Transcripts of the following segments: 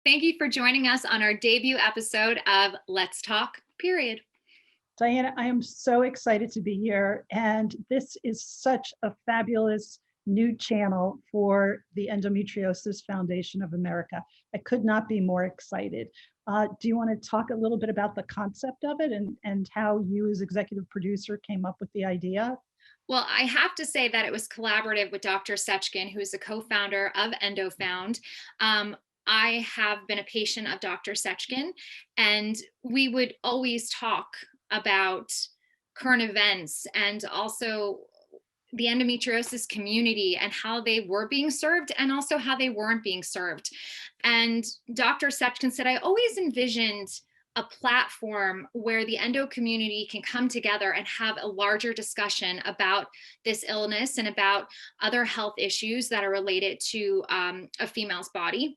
Thank you for joining us on our debut episode of Let's Talk, period. Diana, I am so excited to be here, and this is such a fabulous new channel for the Endometriosis Foundation of America. I could not be more excited. Do you want to talk a little bit about the concept of it and how you as executive producer came up with the idea? Well, I have to say that it was collaborative with Dr. Sechkin, who is the co-founder of Endofound. Um, I have been a patient of Dr. Sechkin, and we would always talk about current events and also the endometriosis community and how they were being served and also how they weren't being served. And Dr. Sechkin said, I always envisioned a platform where the endo community can come together and have a larger discussion about this illness and about other health issues that are related to a female's body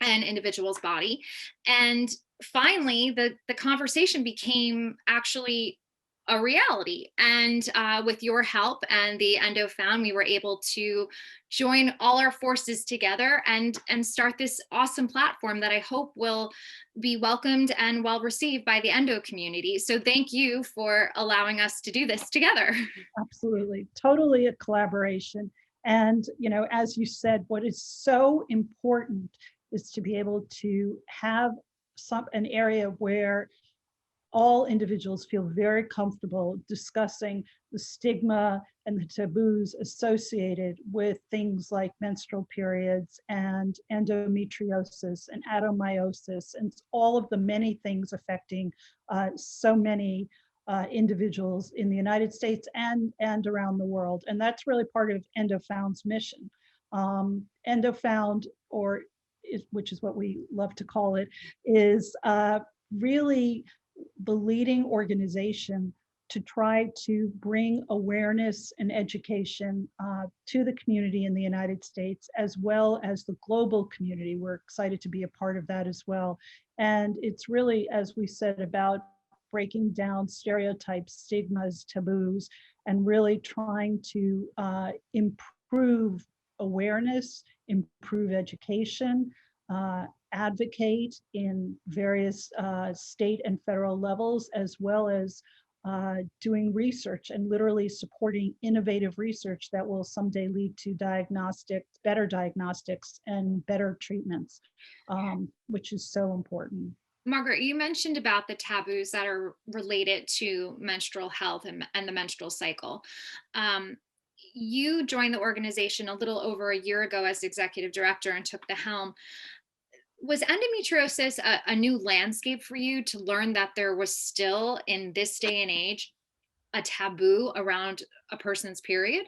and individual's body. And finally, the conversation became actually a reality. And with your help and the Endofound, we were able to join all our forces together and start this awesome platform that I hope will be welcomed and well received by the endo community. So thank you for allowing us to do this together. Absolutely, totally a collaboration. And, as you said, what is so important is to be able to have an area where all individuals feel very comfortable discussing the stigma and the taboos associated with things like menstrual periods and endometriosis and adenomyosis and all of the many things affecting so many individuals in the United States and around the world. And that's really part of Endofound's mission. Endofound, which is what we love to call it, is really the leading organization to try to bring awareness and education to the community in the United States, as well as the global community. We're excited to be a part of that as well. And it's really, as we said, about breaking down stereotypes, stigmas, taboos, and really trying to improve awareness, improve education, advocate in various state and federal levels, as well as doing research and literally supporting innovative research that will someday lead to better diagnostics and better treatments, which is so important. Margaret, you mentioned about the taboos that are related to menstrual health and the menstrual cycle. You joined the organization a little over a year ago as executive director and took the helm. Was endometriosis a new landscape for you to learn that there was still, in this day and age, a taboo around a person's period?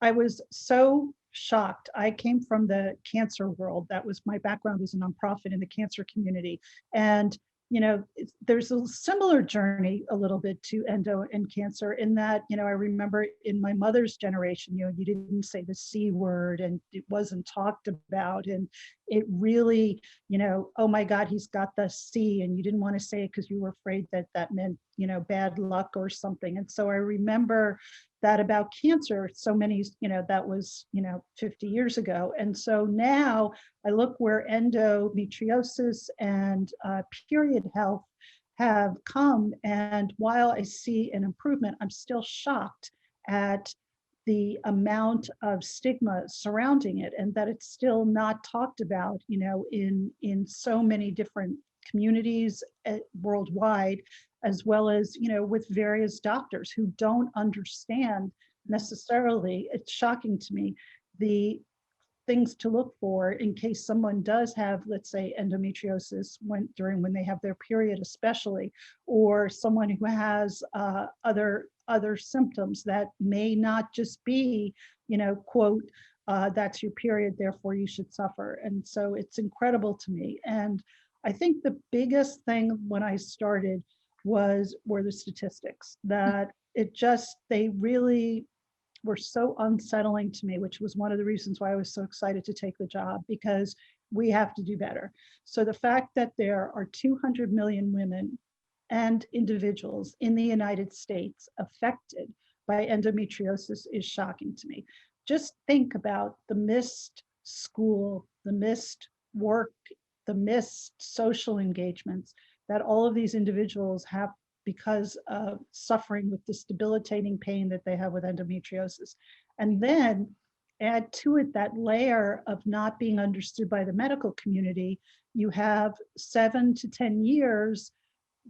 I was so shocked. I came from the cancer world. That was my background as a nonprofit in the cancer community. And, there's a similar journey a little bit to endo and cancer in that, I remember in my mother's generation, you didn't say the C word and it wasn't talked about. And it really, oh my God, he's got the C, and you didn't want to say it because you were afraid that that meant, bad luck or something. And so I remember that about cancer, so many, that was, 50 years ago. And so now I look where endometriosis and period health have come. And while I see an improvement, I'm still shocked at the amount of stigma surrounding it, and that it's still not talked about, in so many different communities worldwide, as well as, with various doctors who don't understand necessarily. It's shocking to me, the things to look for in case someone does have, let's say, endometriosis when they have their period, especially, or someone who has other symptoms that may not just be, quote, that's your period, therefore you should suffer. And so it's incredible to me. And I think the biggest thing when I started were the statistics, that they really were so unsettling to me, which was one of the reasons why I was so excited to take the job, because we have to do better. So the fact that there are 200 million women and individuals in the United States affected by endometriosis is shocking to me. Just think about the missed school, the missed work the missed social engagements that all of these individuals have because of suffering with this debilitating pain that they have with endometriosis. And then add to it that layer of not being understood by the medical community. You have 7 to 10 years,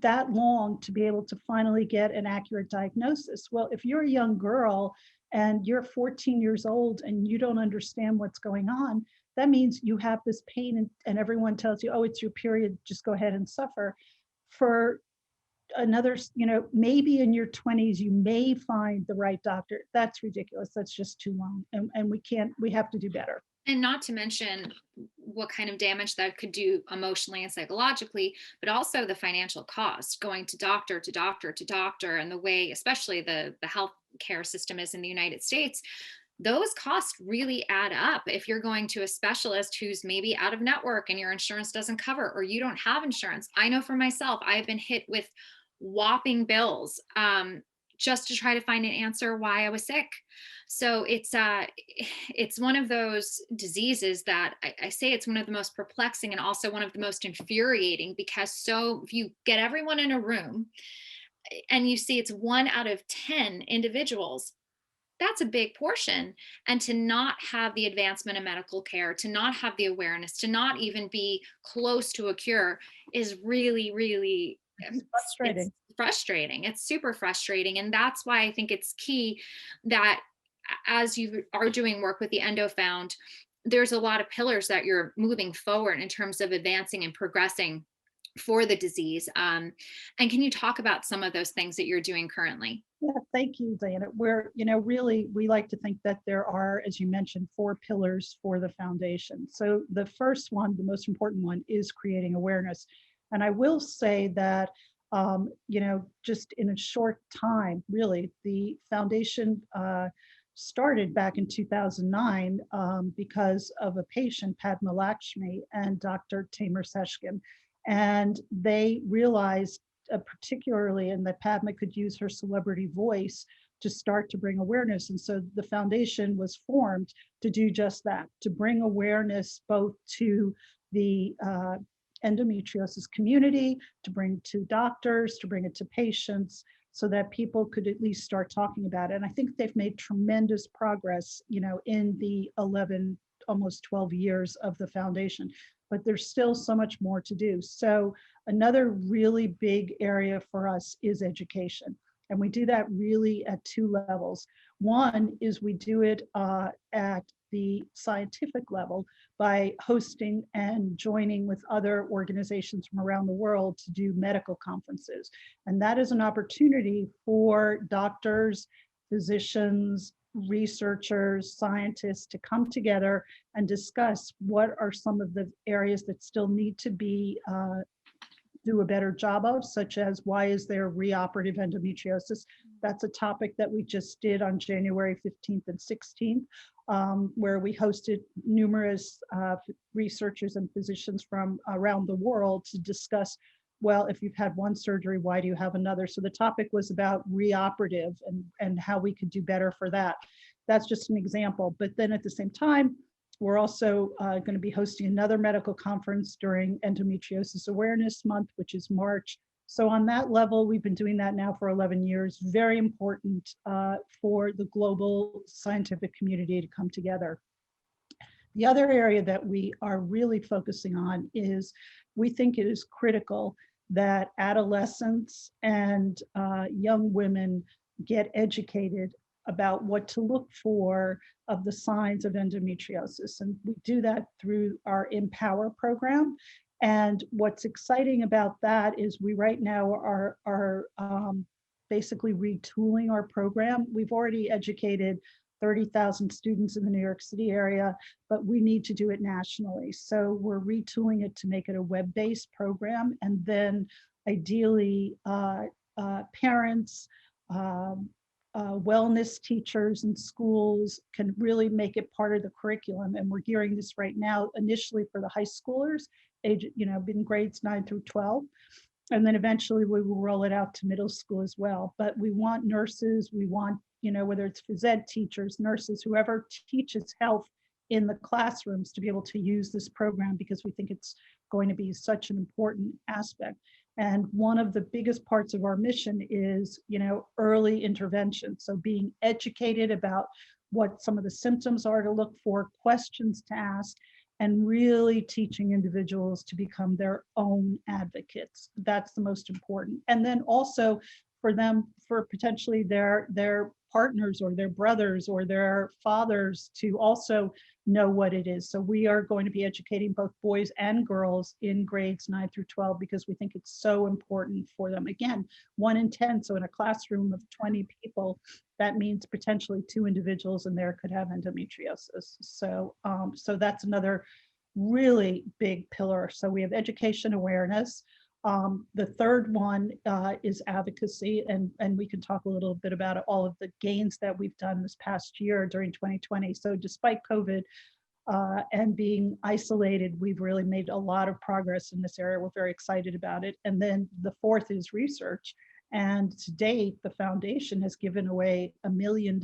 that long, to be able to finally get an accurate diagnosis. Well, if you're a young girl and you're 14 years old and you don't understand what's going on, that means you have this pain, and everyone tells you, oh, it's your period, just go ahead and suffer. For another, maybe in your 20s, you may find the right doctor. That's ridiculous. That's just too long. And we have to do better. And not to mention what kind of damage that could do emotionally and psychologically, but also the financial cost going to doctor to doctor to doctor, and the way, especially the health care system is in the United States. Those costs really add up if you're going to a specialist who's maybe out of network and your insurance doesn't cover, or you don't have insurance. I know for myself, I've been hit with whopping bills, just to try to find an answer why I was sick. So it's one of those diseases that I say it's one of the most perplexing and also one of the most infuriating, because so if you get everyone in a room and you see it's 1 out of 10 individuals, that's a big portion. And to not have the advancement of medical care, to not have the awareness, to not even be close to a cure is really, really, It's it's frustrating. frustrating. It's super frustrating. And that's why I think it's key that as you are doing work with the Endofound, there's a lot of pillars that you're moving forward in terms of advancing and progressing for the disease. And can you talk about some of those things that you're doing currently? Yeah, thank you, Diana. Really, we like to think that there are, as you mentioned, 4 pillars for the foundation. So the first one, the most important one, is creating awareness. And I will say that, just in a short time, really, the foundation started back in 2009 because of a patient, Padma Lakshmi, and Dr. Tamer Seshkin. And they realized, particularly, and that Padma could use her celebrity voice to start to bring awareness. And so the foundation was formed to do just that, to bring awareness both to the endometriosis community, to bring to doctors, to bring it to patients, so that people could at least start talking about it. And I think they've made tremendous progress, in the 11, almost 12 years of the foundation, but there's still so much more to do. So another really big area for us is education. And we do that really at 2 levels. One is we do it at the scientific level by hosting and joining with other organizations from around the world to do medical conferences. And that is an opportunity for doctors, physicians, researchers, scientists to come together and discuss what are some of the areas that still need to be do a better job of, such as why is there reoperative endometriosis? That's a topic that we just did on January 15th and 16th, where we hosted numerous researchers and physicians from around the world to discuss, well, if you've had one surgery, why do you have another? So the topic was about reoperative and how we could do better for that. That's just an example. But then at the same time, we're also going to be hosting another medical conference during Endometriosis Awareness Month, which is March. So on that level, we've been doing that now for 11 years. Very important for the global scientific community to come together. The other area that we are really focusing on is we think it is critical that adolescents and young women get educated about what to look for of the signs of endometriosis. And we do that through our Empower program. And what's exciting about that is we right now are basically retooling our program. We've already educated 30,000 students in the New York City area, but we need to do it nationally. So we're retooling it to make it a web-based program. And then ideally parents, wellness teachers and schools can really make it part of the curriculum. And we're gearing this right now initially for the high schoolers, age, in grades 9 through 12. And then eventually we will roll it out to middle school as well. But we want nurses, we want, whether it's phys ed teachers, nurses, whoever teaches health in the classrooms to be able to use this program, because we think it's going to be such an important aspect. And one of the biggest parts of our mission is, early intervention. So being educated about what some of the symptoms are to look for, questions to ask, and really teaching individuals to become their own advocates. That's the most important. And then also for them, for potentially their partners or their brothers or their fathers to also know what it is. So we are going to be educating both boys and girls in grades 9 through 12 because we think it's so important for them. Again, 1 in 10. So in a classroom of 20 people, that means potentially 2 individuals in there could have endometriosis. So that's another really big pillar. So we have education awareness. The third one is advocacy, and we can talk a little bit about all of the gains that we've done this past year during 2020. So despite COVID and being isolated, we've really made a lot of progress in this area. We're very excited about it. And then the fourth is research. And to date, the foundation has given away $1 million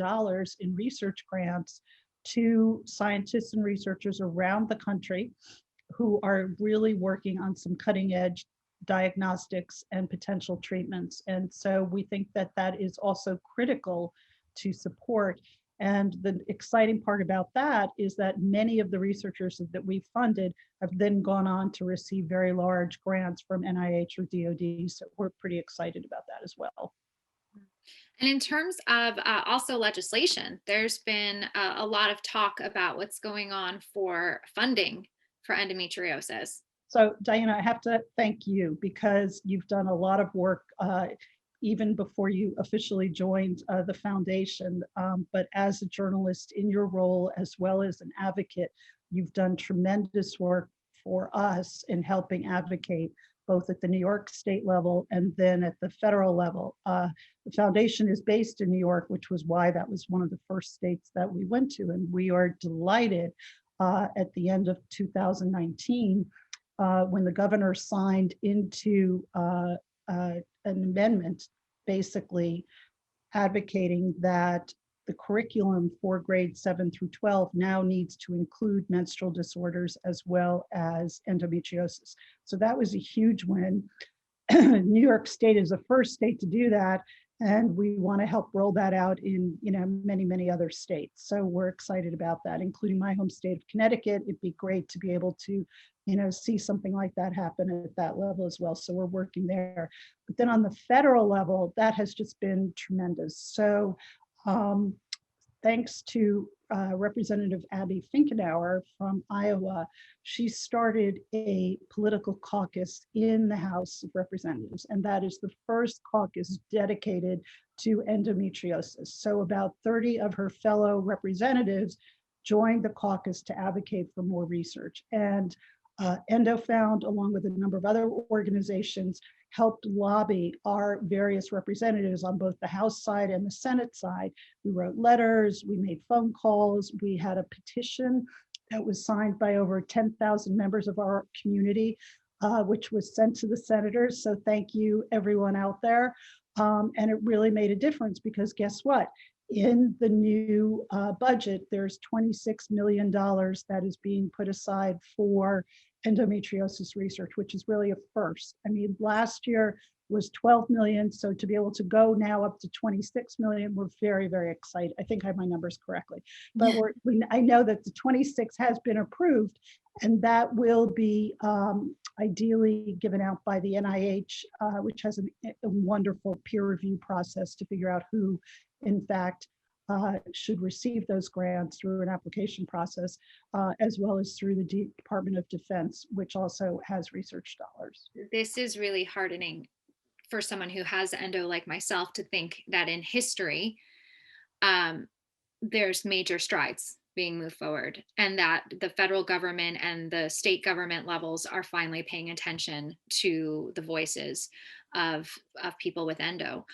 in research grants to scientists and researchers around the country who are really working on some cutting edge diagnostics and potential treatments. And so we think that that is also critical to support. And the exciting part about that is that many of the researchers that we've funded have then gone on to receive very large grants from NIH or DoD. So we're pretty excited about that as well. And in terms of also legislation, there's been a lot of talk about what's going on for funding for endometriosis. So Diana, I have to thank you because you've done a lot of work even before you officially joined the foundation. But as a journalist in your role, as well as an advocate, you've done tremendous work for us in helping advocate both at the New York state level and then at the federal level. The foundation is based in New York, which was why that was one of the first states that we went to. And we are delighted at the end of 2019 when the governor signed into an amendment basically advocating that the curriculum for grades 7 through 12 now needs to include menstrual disorders as well as endometriosis. So that was a huge win. New York State is the first state to do that, and we want to help roll that out in many other states. So we're excited about that, including my home state of Connecticut. It'd be great to be able to see something like that happen at that level as well. So we're working there. But then on the federal level, that has just been tremendous. So thanks to Representative Abby Finkenauer from Iowa, she started a political caucus in the House of Representatives, and that is the first caucus dedicated to endometriosis. So about 30 of her fellow representatives joined the caucus to advocate for more research. And Endofound, along with a number of other organizations, helped lobby our various representatives on both the House side and the Senate side. We wrote letters, we made phone calls, we had a petition that was signed by over 10,000 members of our community, which was sent to the senators. So thank you everyone out there. And it really made a difference because guess what? In the new budget, there's $26 million that is being put aside for endometriosis research, which is really a first. I mean, last year was 12 million. So to be able to go now up to 26 million, we're very excited. I think I have my numbers correctly, but I know that the 26 has been approved, and that will be ideally given out by the NIH, which has a wonderful peer review process to figure out who, in fact, should receive those grants through an application process, as well as through the Department of Defense, which also has research dollars. This is really heartening for someone who has endo like myself to think that in history, there's major strides being moved forward, and that the federal government and the state government levels are finally paying attention to the voices of people with endo.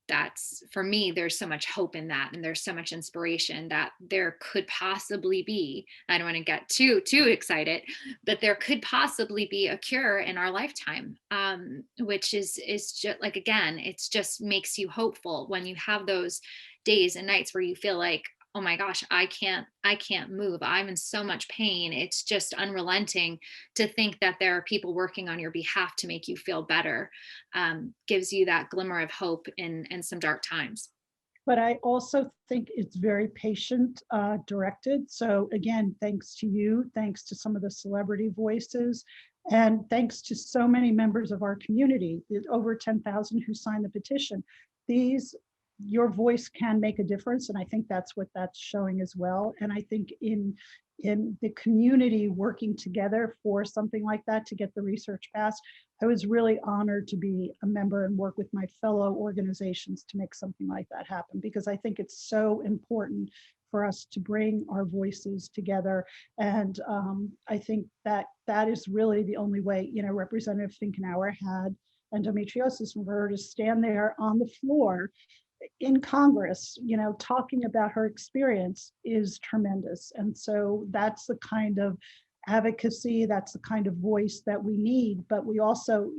That's, for me, there's so much hope in that, and there's so much inspiration that there could possibly be, I don't want to get too excited, that there could possibly be a cure in our lifetime, which is just like, again, it's just makes you hopeful when you have those days and nights where you feel like, oh my gosh, I can't move. I'm in so much pain. It's just unrelenting to think that there are people working on your behalf to make you feel better. Gives you that glimmer of hope in some dark times. But I also think it's very patient directed. So again, thanks to you, thanks to some of the celebrity voices, and thanks to so many members of our community, over 10,000 who signed the petition. These, your voice can make a difference, and I think that's what that's showing as well. And I think in the community working together for something like that to get the research passed, I was really honored to be a member and work with my fellow organizations to make something like that happen, because I think it's so important for us to bring our voices together. And I think that that is really the only way. Representative Finkenauer had endometriosis, and for her to stand there on the floor in Congress, talking about her experience is tremendous. And so that's the kind of advocacy, that's the kind of voice that we need. But we also,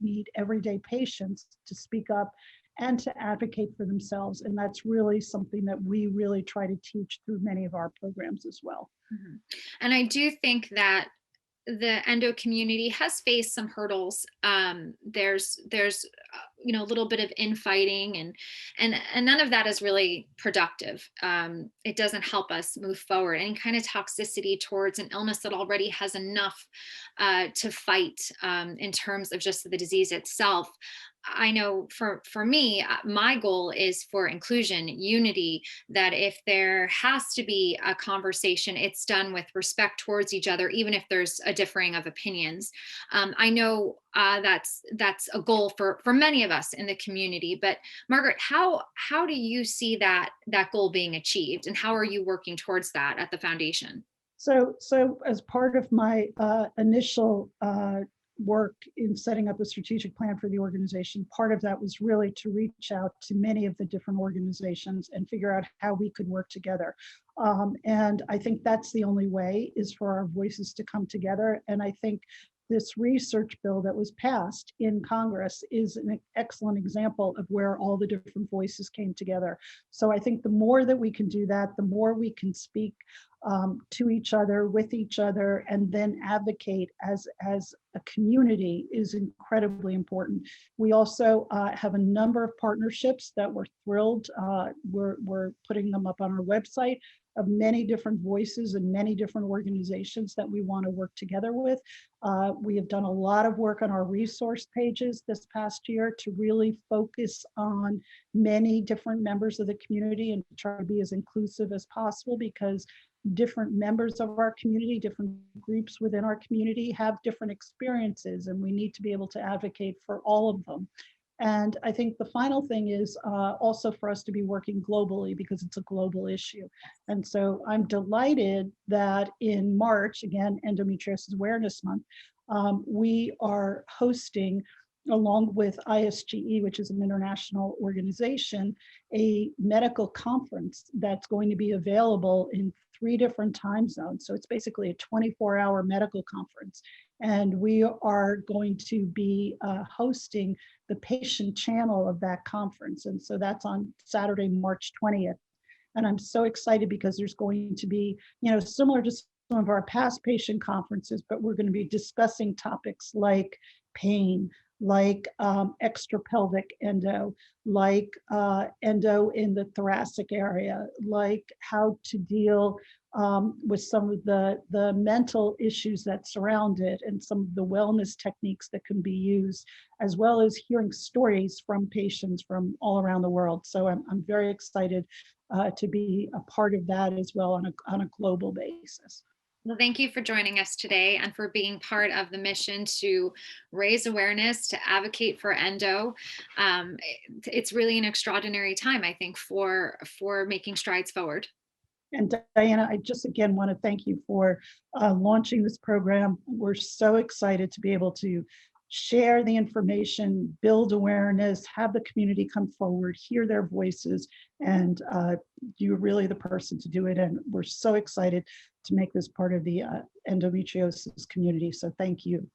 need everyday patients to speak up and to advocate for themselves. And that's really something that we really try to teach through many of our programs as well. Mhm. And I do think that the endo community has faced some hurdles. There's a little bit of infighting, and none of that is really productive. It doesn't help us move forward. Any kind of toxicity towards an illness that already has enough to fight in terms of just the disease itself. I know for me, my goal is for inclusion, unity, that if there has to be a conversation, it's done with respect towards each other, even if there's a differing of opinions. I know that's a goal for many of us in the community. But Margaret, how do you see that goal being achieved, and how are you working towards that at the foundation? So as part of my initial work in setting up a strategic plan for the organization, part of that was really to reach out to many of the different organizations and figure out how we could work together. And I think that's the only way, is for our voices to come together. And I think this research bill that was passed in Congress is an excellent example of where all the different voices came together. So I think the more that we can do that, the more we can speak to each other, with each other, and then advocate as a community is incredibly important. We also have a number of partnerships that we're thrilled. We're putting them up on our website, of many different voices and many different organizations that we want to work together with. We have done a lot of work on our resource pages this past year to really focus on many different members of the community and try to be as inclusive as possible, because different members of our community, different groups within our community have different experiences, and we need to be able to advocate for all of them. And I think the final thing is also for us to be working globally, because it's a global issue. And so I'm delighted that in March, again, Endometriosis Awareness Month, we are hosting, along with ISGE, which is an international organization, a medical conference that's going to be available in 3 different time zones. So it's basically a 24-hour medical conference. And we are going to be hosting the patient channel of that conference. And so that's on Saturday, March 20th. And I'm so excited because there's going to be, similar to some of our past patient conferences, but we're going to be discussing topics like pain, like extrapelvic endo, like endo in the thoracic area, like how to deal with some of the mental issues that surround it, and some of the wellness techniques that can be used, as well as hearing stories from patients from all around the world. So I'm very excited to be a part of that as well on a global basis. Well, thank you for joining us today and for being part of the mission to raise awareness, to advocate for endo. It's really an extraordinary time, I think, for making strides forward. And Diana, I just again want to thank you for launching this program. We're so excited to be able to share the information, build awareness, have the community come forward, hear their voices, and you're really the person to do it. And we're so excited to make this part of the endometriosis community. So thank you.